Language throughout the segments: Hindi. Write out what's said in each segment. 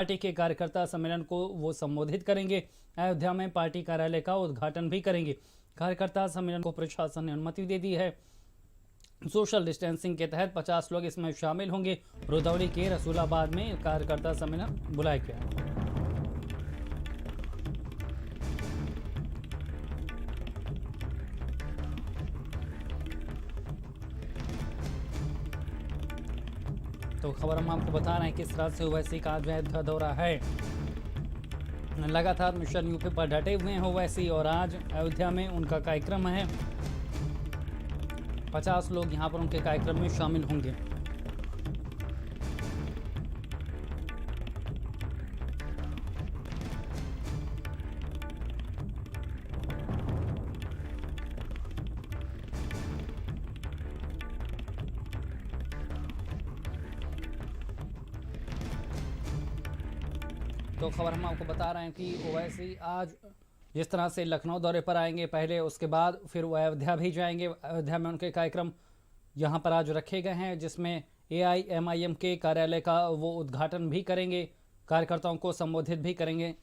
पार्टी के कार्यकर्ता सम्मेलन को वो संबोधित करेंगे। अयोध्या में पार्टी कार्यालय का उद्घाटन भी करेंगे। कार्यकर्ता सम्मेलन को प्रशासन ने अनुमति दे दी है। सोशल डिस्टेंसिंग के तहत 50 लोग इसमें शामिल होंगे। रुदौली के रसूलाबाद में कार्यकर्ता सम्मेलन बुलाया गया। तो खबर हम आपको बता रहे हैं किस तरह से ओवैसी का अयोध्या दौरा है। लगातार मिशन यूपी पर डटे हुए हैं ओवैसी और आज अयोध्या में उनका कार्यक्रम है। 50 लोग यहां पर उनके कार्यक्रम में शामिल होंगे। तो खबर हम आपको बता रहे हैं कि ओवैसी आज जिस तरह से लखनऊ दौरे पर आएंगे पहले, उसके बाद फिर वो अयोध्या भी जाएंगे। अयोध्या में उनके कार्यक्रम यहां पर आज रखे गए हैं, जिसमें AIMIM के कार्यालय का वो उद्घाटन भी करेंगे, कार्यकर्ताओं को संबोधित भी करेंगे।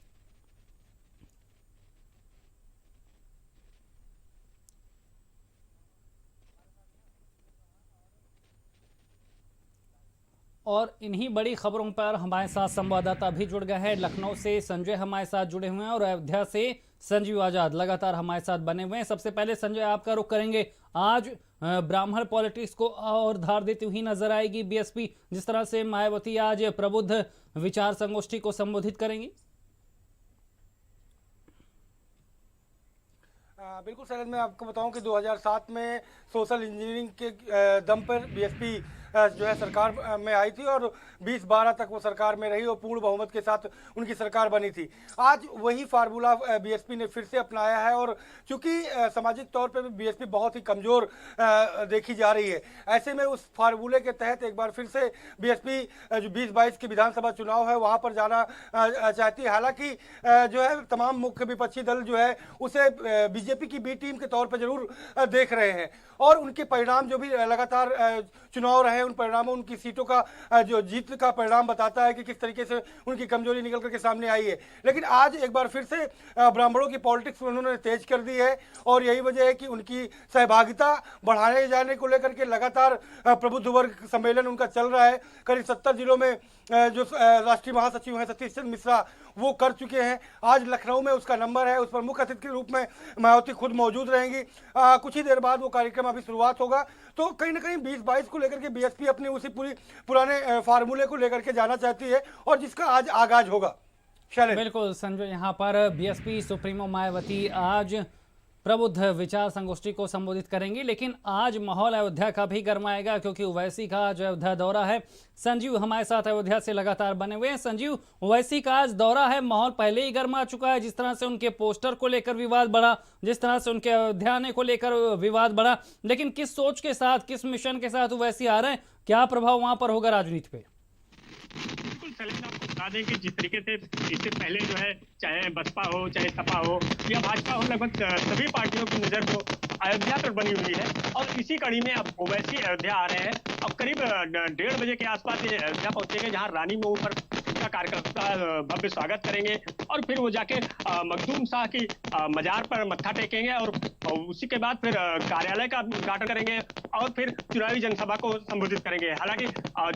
और इन्हीं बड़ी खबरों पर हमारे साथ संवाददाता भी जुड़ गए हैं। लखनऊ से संजय हमारे साथ जुड़े हुए हैं और अयोध्या से संजीव आजाद लगातार हमारे साथ बने हुए हैं। सबसे पहले संजय, आपका रुख करेंगे। आज ब्राह्मण पॉलिटिक्स को और धार देती हुई नजर आएगी BSP, जिस तरह से मायावती आज प्रबुद्ध विचार संगोष्ठी को संबोधित करेंगी। बिल्कुल शैलेश, मैं आपको बताऊं कि 2007 में सोशल इंजीनियरिंग के दम पर BSP जो है सरकार में आई थी और 2012 तक वो सरकार में रही और पूर्ण बहुमत के साथ उनकी सरकार बनी थी। आज वही फार्मूला BSP ने फिर से अपनाया है और चूंकि सामाजिक तौर पे भी BSP बहुत ही कमज़ोर देखी जा रही है, ऐसे में उस फार्मूले के तहत एक बार फिर से BSP जो 2022 के विधानसभा चुनाव है वहाँ पर जाना चाहती है। हालांकि जो है तमाम मुख्य विपक्षी दल जो है उसे BJP की B टीम के तौर पर जरूर देख रहे हैं और उनके परिणाम जो भी लगातार चुनाव रहे, उन परिणामों, उनकी सीटों का जो जीत का परिणाम बताता है कि किस तरीके से उनकी कमजोरी निकल करके सामने आई है। लेकिन आज एक बार फिर से ब्राह्मणों की पॉलिटिक्स उन्होंने तेज कर दी है और यही वजह है कि उनकी सहभागिता बढ़ाने जाने को लेकर के लगातार प्रबुद्ध वर्ग सम्मेलन उनका चल रहा है। करीब 70 जिलों में जो राष्ट्रीय महासचिव हैं सतीश चंद्र मिश्रा वो कर चुके हैं। आज लखनऊ में उसका नंबर है, उस पर मुख्य अतिथि के रूप में मायावती खुद मौजूद रहेंगी। कुछ ही देर बाद वो कार्यक्रम अभी शुरुआत होगा। तो कहीं ना कहीं 2022 को लेकर के BSP अपनी उसी पुराने फार्मूले को लेकर के जाना चाहती है और जिसका आज आगाज होगा। बिल्कुल संजय, यहाँ पर BSP सुप्रीमो मायावती आज प्रबुद्ध विचार संगोष्ठी को संबोधित करेंगी, लेकिन आज माहौल अयोध्या का भी गर्माएगा क्योंकि ओवैसी का जो अयोध्या दौरा है। संजीव हमारे साथ अयोध्या से लगातार बने हुए हैं। संजीव, ओवैसी का आज दौरा है, माहौल पहले ही गर्मा चुका है। जिस तरह से उनके पोस्टर को लेकर विवाद बढ़ा, जिस तरह से उनके अयोध्या आने को लेकर विवाद बढ़ा, लेकिन किस सोच के साथ, किस मिशन के साथ ओवैसी आ रहे हैं, क्या प्रभाव वहां पर होगा राजनीति पे? बिल्कुल शैलेश, आपको बता दें कि जिस तरीके से इससे पहले जो है चाहे बसपा हो, चाहे सपा हो या भाजपा हो, लगभग सभी पार्टियों की नजर तो अयोध्या पर बनी हुई है और इसी कड़ी में अब ओवैसी अयोध्या आ रहे हैं। अब करीब 1:30 बजे के आसपास ये अयोध्या पहुंचेंगे, जहां रानी मोड़ पर कार्यकर्ता भव्य स्वागत करेंगे और फिर वो जाके मखदूम शाह की मजार पर मत्था टेकेंगे और उसी के बाद फिर कार्यालय का उद्घाटन करेंगे और फिर चुनावी जनसभा को संबोधित करेंगे। हालांकि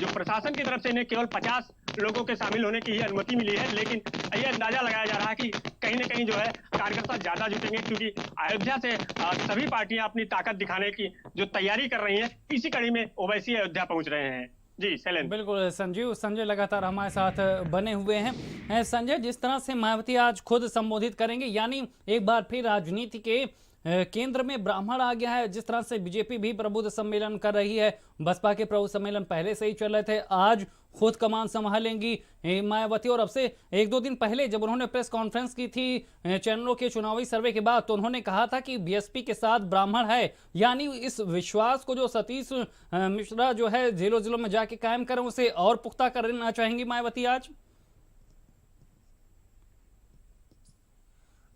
जो प्रशासन की तरफ से इन्हें केवल 50 लोगों के शामिल होने की ही अनुमति मिली है, लेकिन यह अंदाजा लगाया जा रहा है कि कहीं न कहीं जो है कार्यकर्ता ज्यादा जुटेंगे क्योंकि अयोध्या से सभी पार्टियां अपनी ताकत दिखाने की जो तैयारी कर रही हैं, इसी कड़ी में ओवैसी अयोध्या पहुंच रहे हैं। जी शैलेंद्र। बिल्कुल संजीव, संजय लगातार हमारे साथ बने हुए हैं। संजय, जिस तरह से मायावती आज खुद संबोधित करेंगे, यानी एक बार फिर राजनीति के केंद्र में ब्राह्मण आ गया है। जिस तरह से BJP भी प्रबुद्ध सम्मेलन कर रही है, बसपा के प्रबुद्ध सम्मेलन पहले से ही चल रहे थे, आज खुद कमान संभालेंगी मायावती। और अब से 1-2 दिन पहले जब उन्होंने प्रेस कॉन्फ्रेंस की थी चैनलों के चुनावी सर्वे के बाद, तो उन्होंने कहा था कि BSP के साथ ब्राह्मण है। यानी इस विश्वास को जो सतीश मिश्रा जो है जिलों में जाके कायम करें, उसे और पुख्ता करना चाहेंगी मायावती आज।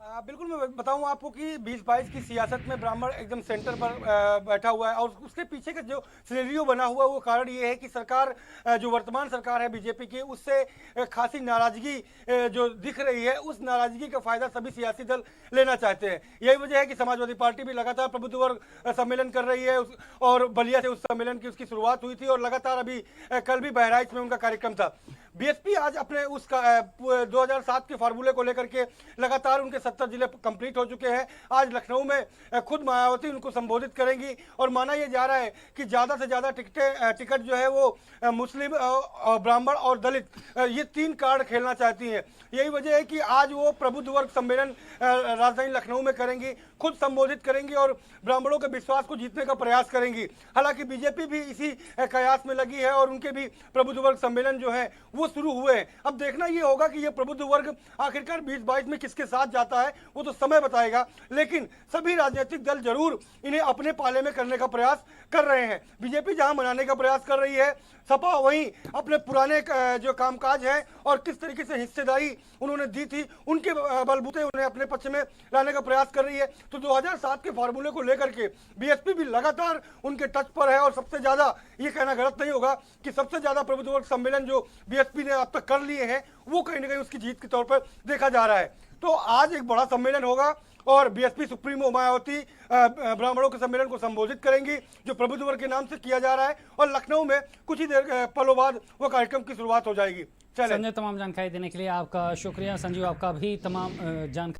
बिल्कुल, मैं बताऊं आपको कि 2022 की सियासत में ब्राह्मण एकदम सेंटर पर बैठा हुआ है और उसके पीछे का जो सिनेरियो बना हुआ है वो कारण ये है कि सरकार जो वर्तमान सरकार है बीजेपी की, उससे खासी नाराजगी जो दिख रही है, उस नाराजगी का फायदा सभी सियासी दल लेना चाहते हैं। यही वजह है कि समाजवादी पार्टी भी लगातार प्रबुद्ध वर्ग सम्मेलन कर रही है और बलिया से उस सम्मेलन की उसकी शुरुआत हुई थी और लगातार अभी कल भी बहराइच में उनका कार्यक्रम था। बीएसपी आज अपने उस 2007 के फार्मूले को लेकर के लगातार उनके 70 जिले कंप्लीट हो चुके हैं। आज लखनऊ में खुद मायावती उनको संबोधित करेंगी और माना यह जा रहा है कि ज़्यादा से ज़्यादा टिकट जो है वो मुस्लिम, ब्राह्मण और दलित, ये 3 कार्ड खेलना चाहती हैं। यही वजह है कि आज वो प्रबुद्ध वर्ग सम्मेलन राजधानी लखनऊ में करेंगी, खुद संबोधित करेंगी और ब्राह्मणों के विश्वास को जीतने का प्रयास करेंगी। हालांकि बीजेपी भी इसी कयास में लगी है और उनके भी प्रबुद्ध वर्ग सम्मेलन जो है वो शुरू हुए हैं। अब देखना ये होगा कि ये प्रबुद्ध वर्ग आखिरकार 2022 में किसके साथ जाता है, वो तो समय बताएगा, लेकिन सभी राजनीतिक दल जरूर इन्हें अपने पाले में करने का प्रयास कर रहे हैं। बीजेपी जहां मनाने का प्रयास कर रही है, सपा वहीं अपने पुराने जो कामकाज है और किस तरीके से हिस्सेदारी उन्होंने दी थी उनके बलबूते उन्हें अपने पक्ष में लाने का प्रयास कर रही है। तो 2007 के फार्मूले को लेकर के बीएसपी भी लगातार उनके टच पर है और सबसे ज्यादा, ये कहना गलत नहीं होगा कि सबसे ज्यादा प्रबुद्ध वर्ग सम्मेलन जो बीएसपी ने अब तक कर लिए हैं वो कहीं ना कहीं उसकी जीत के तौर पर देखा जा रहा है। तो आज एक बड़ा सम्मेलन होगा और बीएसपी सुप्रीमो मायावती ब्राह्मणों के सम्मेलन को संबोधित करेंगी जो प्रबुद्ध वर्ग के नाम से किया जा रहा है और लखनऊ में कुछ ही देर पलों बाद वो कार्यक्रम की शुरुआत हो जाएगी। संजय, तमाम जानकारी देने के लिए आपका शुक्रिया। संजीव, आपका भी तमाम जानकारी